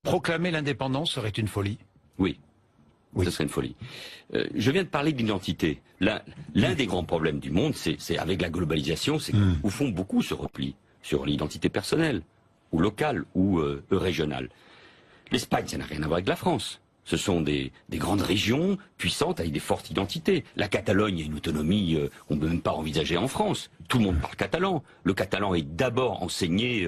Proclamer l'indépendance serait une folie. Oui. Oui. Ce serait une folie. Je viens de parler d'identité. L'un des grands problèmes du monde, c'est avec la globalisation, c'est qu'au fond, beaucoup se replient sur l'identité personnelle, ou locale, ou régionale. L'Espagne, ça n'a rien à voir avec la France. Ce sont des grandes régions puissantes avec des fortes identités. La Catalogne a une autonomie qu'on ne peut même pas envisager en France. Tout le monde parle catalan. Le catalan est d'abord enseigné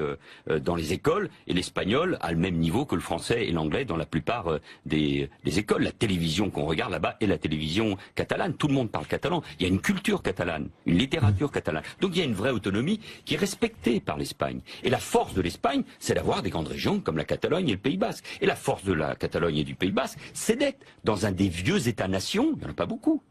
dans les écoles et l'espagnol a le même niveau que le français et l'anglais dans la plupart des écoles. La télévision qu'on regarde là-bas est la télévision catalane. Tout le monde parle catalan. Il y a une culture catalane, une littérature catalane. Donc il y a une vraie autonomie qui est respectée par l'Espagne. Et la force de l'Espagne, c'est d'avoir des grandes régions comme la Catalogne et le Pays Basque. Et la force de la Catalogne et du Pays Basque, c'est d'être dans un des vieux États-nations, il n'y en a pas beaucoup,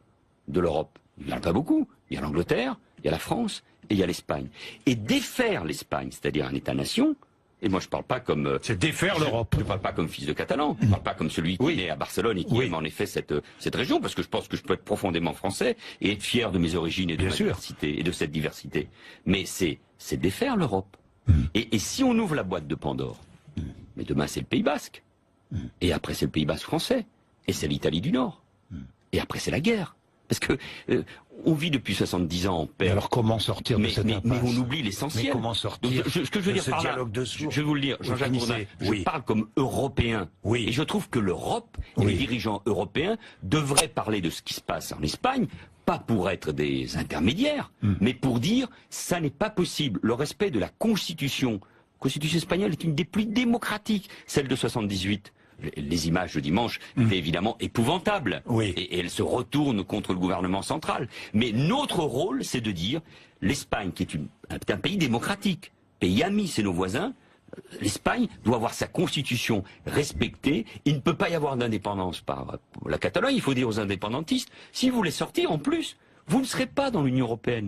de l'Europe. Il n'y en a pas beaucoup. Il y a l'Angleterre, il y a la France et il y a l'Espagne. Et défaire l'Espagne, c'est-à-dire un État-nation, et moi je ne parle pas comme... c'est défaire l'Europe. Je ne parle pas comme fils de Catalan, je ne parle pas comme celui qui est né à Barcelone et qui aime en effet cette région, parce que je pense que je peux être profondément français et être fier de mes origines et de ma diversité et de cette diversité. Mais c'est défaire l'Europe. Et si on ouvre la boîte de Pandore, mais demain c'est le Pays Basque, et après c'est le Pays Basque français, et c'est l'Italie du Nord, et après c'est la guerre. Parce que on vit depuis 70 ans en paix. Mais alors comment sortir de cette impasse? Mais on oublie l'essentiel. Mais comment sortir ce que je veux dire par là, je vais vous le dire, Jean-Jacques Bourdin, je parle comme Européen. Et je trouve que l'Europe et les dirigeants européens devraient parler de ce qui se passe en Espagne, pas pour être des intermédiaires, mais pour dire ça n'est pas possible. Le respect de la Constitution. La Constitution espagnole est une des plus démocratiques, celle de 78. Les images de dimanche étaient évidemment épouvantables. Et elles se retournent contre le gouvernement central. Mais notre rôle, c'est de dire, l'Espagne, qui est un pays démocratique, pays ami, c'est nos voisins, l'Espagne doit avoir sa constitution respectée. Il ne peut pas y avoir d'indépendance par la Catalogne. Il faut dire aux indépendantistes, si vous voulez sortir, en plus, vous ne serez pas dans l'Union européenne.